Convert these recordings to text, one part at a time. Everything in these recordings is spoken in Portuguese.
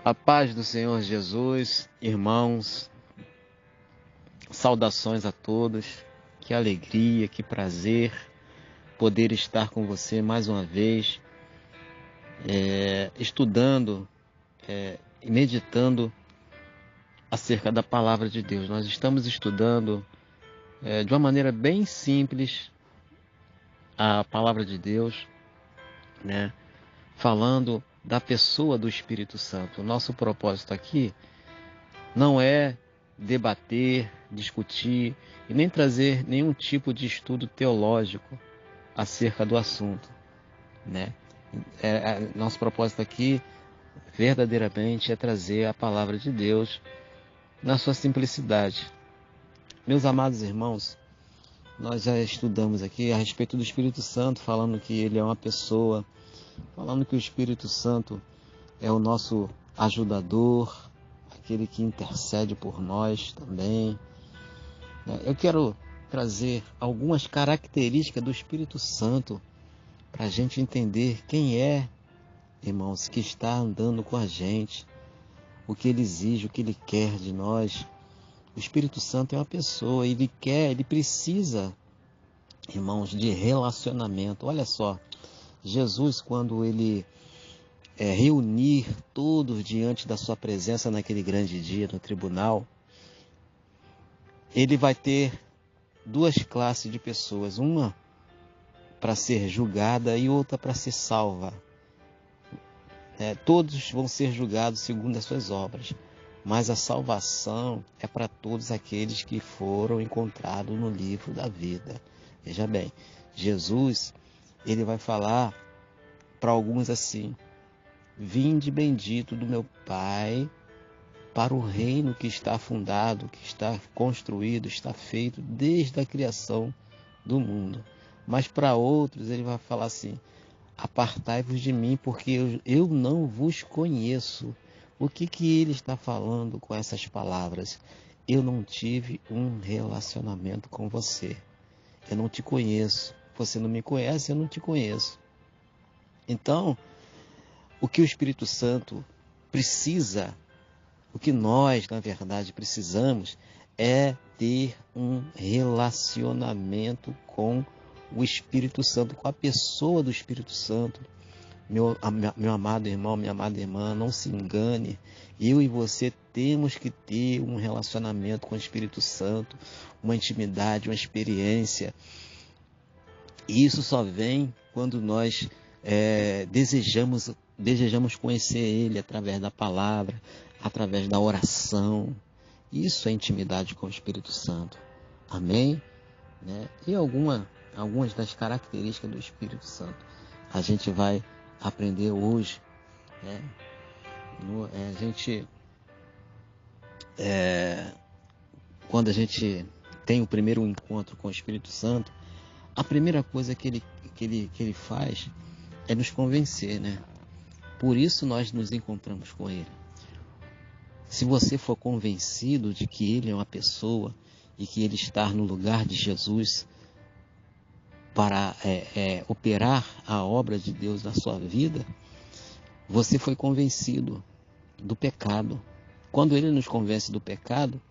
A paz do Senhor Jesus, irmãos, saudações a todos, que alegria, que prazer poder estar com você mais uma vez, estudando e meditando acerca da Palavra de Deus. Nós estamos estudando de uma maneira bem simples a Palavra de Deus, né? Falando da pessoa do Espírito Santo. O nosso propósito aqui não é debater, discutir e nem trazer nenhum tipo de estudo teológico acerca do assunto, né? Nosso propósito aqui verdadeiramente é trazer a palavra de Deus na sua simplicidade. Meus amados irmãos, nós já estudamos aqui a respeito do Espírito Santo, falando que ele é uma pessoa, falando que o Espírito Santo é o nosso ajudador, aquele que intercede por nós também. Eu quero trazer algumas características do Espírito Santo para a gente entender quem é, irmãos, que está andando com a gente, o que ele exige, o que ele quer de nós. O Espírito Santo é uma pessoa, ele precisa, irmãos, de relacionamento. Olha só, Jesus, quando ele reunir todos diante da sua presença naquele grande dia no tribunal, ele vai ter duas classes de pessoas, uma para ser julgada e outra para ser salva. Todos vão ser julgados segundo as suas obras, mas a salvação é para todos aqueles que foram encontrados no livro da vida. Veja bem, Jesus, ele vai falar para alguns assim: vinde bendito do meu Pai para o reino que está fundado, que está construído, está feito desde a criação do mundo. Mas para outros ele vai falar assim: apartai-vos de mim, porque eu não vos conheço. O que ele está falando com essas palavras? Eu não tive um relacionamento com você. Eu não te conheço. Você não me conhece, eu não te conheço. Então, o que o Espírito Santo precisa, o que nós, na verdade, precisamos é ter um relacionamento com o Espírito Santo, com a pessoa do Espírito Santo. Meu amado irmão, minha amada irmã, não se engane. Eu e você temos que ter um relacionamento com o Espírito Santo, uma intimidade, uma experiência. E isso só vem quando nós desejamos conhecer Ele através da palavra, através da oração. Isso é intimidade com o Espírito Santo. Amém? E algumas das características do Espírito Santo a gente vai aprender hoje. Quando a gente tem o primeiro encontro com o Espírito Santo, a primeira coisa que ele faz é nos convencer, né? Por isso nós nos encontramos com Ele. Se você for convencido de que Ele é uma pessoa e que Ele está no lugar de Jesus para operar a obra de Deus na sua vida, você foi convencido do pecado. Quando Ele nos convence do pecado,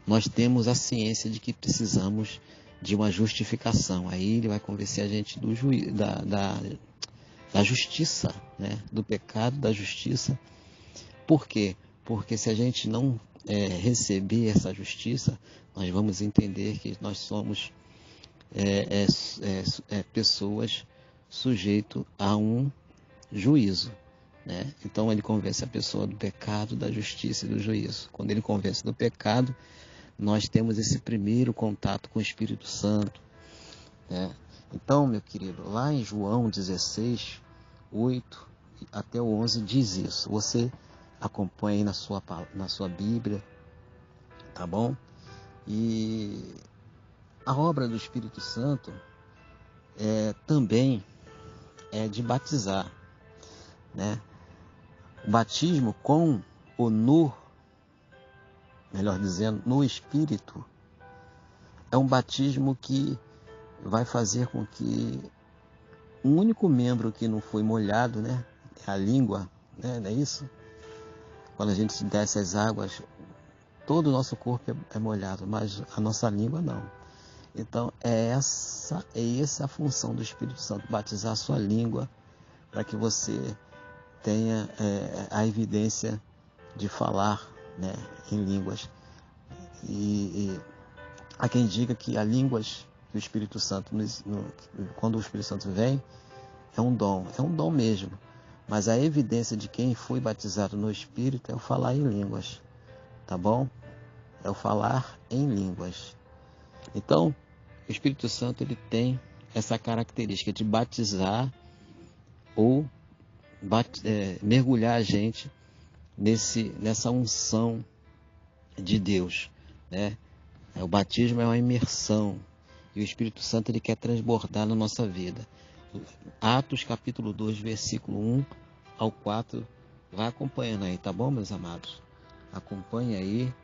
nós temos a ciência de que precisamos de uma justificação. Aí Ele vai convencer a gente do da justiça, do pecado, da justiça. Por quê? Porque se a gente não receber essa justiça, nós vamos entender que nós somos pessoas sujeitas a um juízo. Então ele convence a pessoa do pecado, da justiça e do juízo. Quando ele convence do pecado, nós temos esse primeiro contato com o Espírito Santo. Então, meu querido, lá em João 16, 8 até o 11 diz isso. Você acompanha aí na sua Bíblia, tá bom? E a obra do Espírito Santo também é de batizar, O batismo com ou melhor dizendo, no Espírito, é um batismo que vai fazer com que um único membro que não foi molhado, a língua né? Não é isso? Quando a gente desce as águas, todo o nosso corpo é molhado, mas a nossa língua não. Então essa a função do Espírito Santo, batizar a sua língua, para que você tenha a evidência de falar, né, em línguas. E há quem diga que há línguas que o Espírito Santo, quando o Espírito Santo vem, é um dom mesmo. Mas a evidência de quem foi batizado no Espírito é o falar em línguas, tá bom? É o falar em línguas. Então, o Espírito Santo ele tem essa característica de batizar ou mergulhar a gente nessa unção de Deus, né? O batismo é uma imersão e o Espírito Santo ele quer transbordar na nossa vida. Atos capítulo 2, versículo 1 ao 4, vai acompanhando aí, tá bom, meus amados? Acompanhe aí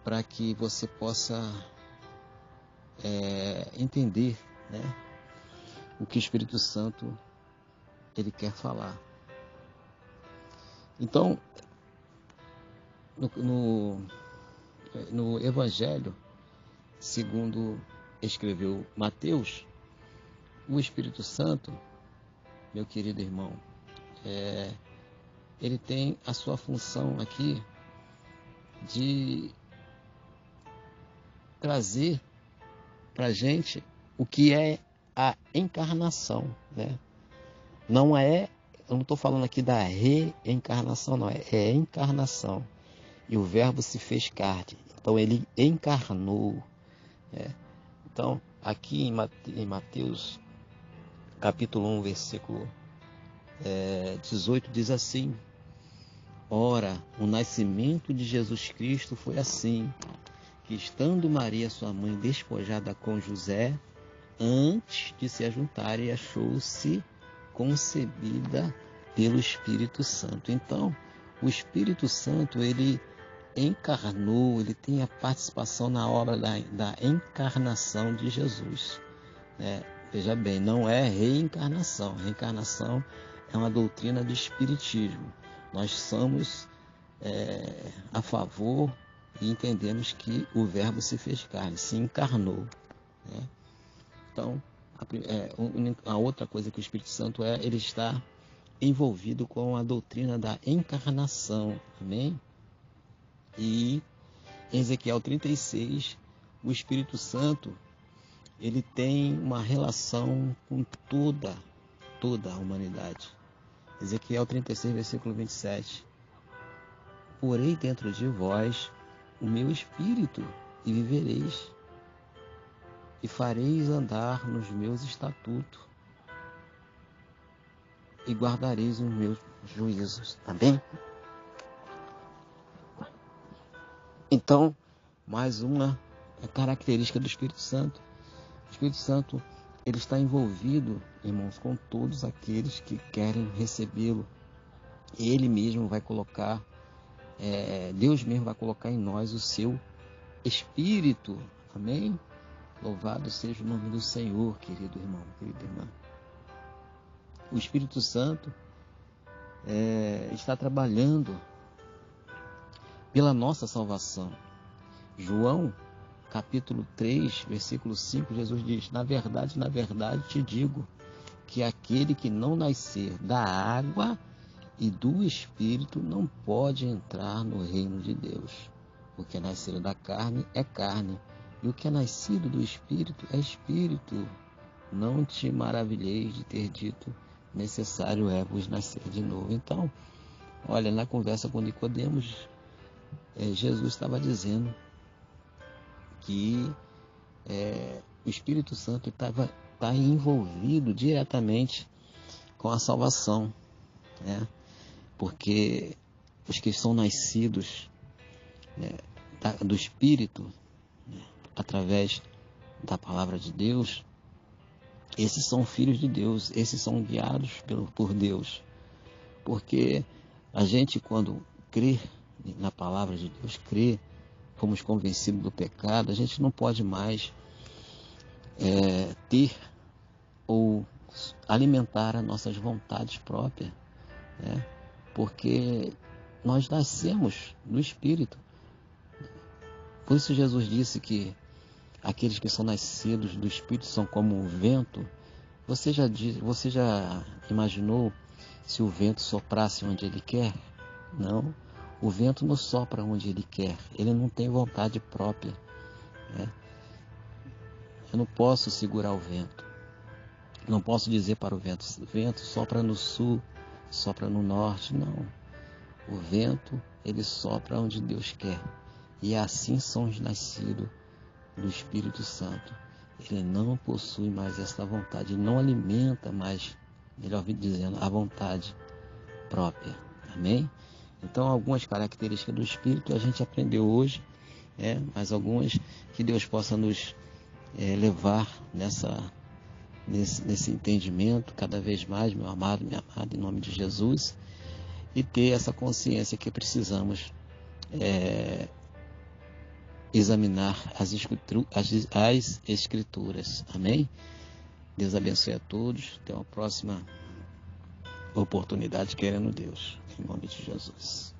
para que você possa entender, né, o que o Espírito Santo ele quer falar. Então, no Evangelho, segundo escreveu Mateus, o Espírito Santo, meu querido irmão, ele tem a sua função aqui de trazer para a gente o que é a encarnação, né? Eu não estou falando aqui da reencarnação, não, é encarnação. E o Verbo se fez carne, então ele encarnou. Então, aqui em Mateus, capítulo 1, versículo 18, diz assim: Ora, o nascimento de Jesus Cristo foi assim, que estando Maria, sua mãe, despojada com José, antes de se ajuntarem, achou-se concebida pelo Espírito Santo. Então, o Espírito Santo, ele encarnou, ele tem a participação na obra da encarnação de Jesus, né? Veja bem, não é reencarnação. Reencarnação é uma doutrina do Espiritismo. Nós somos a favor e entendemos que o Verbo se fez carne, se encarnou, né? Então, a outra coisa que o Espírito Santo ele está envolvido com a doutrina da encarnação, amém? E em Ezequiel 36, o Espírito Santo ele tem uma relação com toda a humanidade. Ezequiel 36, versículo 27. Porei dentro de vós o meu espírito e vivereis, e fareis andar nos meus estatutos, e guardareis os meus juízos. Amém? Então, mais uma característica do Espírito Santo. O Espírito Santo ele está envolvido, irmãos, com todos aqueles que querem recebê-lo. Ele mesmo vai colocar, Deus mesmo vai colocar em nós o seu Espírito. Amém? Louvado seja o nome do Senhor, querido irmão, querida irmã. O Espírito Santo está trabalhando pela nossa salvação. João, capítulo 3, versículo 5, Jesus diz: na verdade te digo, que aquele que não nascer da água e do Espírito não pode entrar no reino de Deus. O que é nascido da carne é carne, e o que é nascido do Espírito é Espírito. Não te maravilheis de ter dito, necessário é vos nascer de novo. Então, olha, na conversa com Nicodemos, Jesus estava dizendo que o Espírito Santo está envolvido diretamente com a salvação, né? Porque os que são nascidos, né, do Espírito, né, através da palavra de Deus, esses são filhos de Deus, esses são guiados por Deus. Porque a gente, quando crê na palavra de Deus, fomos convencidos do pecado, a gente não pode mais ter ou alimentar as nossas vontades próprias, né? porque nós nascemos do Espírito. Por isso Jesus disse que aqueles que são nascidos do Espírito são como o vento. Você já imaginou se o vento soprasse onde ele quer? Não. O vento não sopra onde ele quer. Ele não tem vontade própria, né? Eu não posso segurar o vento. Não posso dizer para o vento sopra no sul, sopra no norte. Não. O vento, ele sopra onde Deus quer. E assim são os nascidos do Espírito Santo. Ele não possui mais essa vontade, ele não alimenta mais, melhor dizendo, a vontade própria. Amém? Então, algumas características do Espírito a gente aprendeu hoje, mas algumas que Deus possa nos levar nesse entendimento cada vez mais, meu amado, minha amada, em nome de Jesus, e ter essa consciência que precisamos examinar as Escrituras. Amém? Deus abençoe a todos. Até uma próxima oportunidade, querendo Deus. Em nome de Jesus.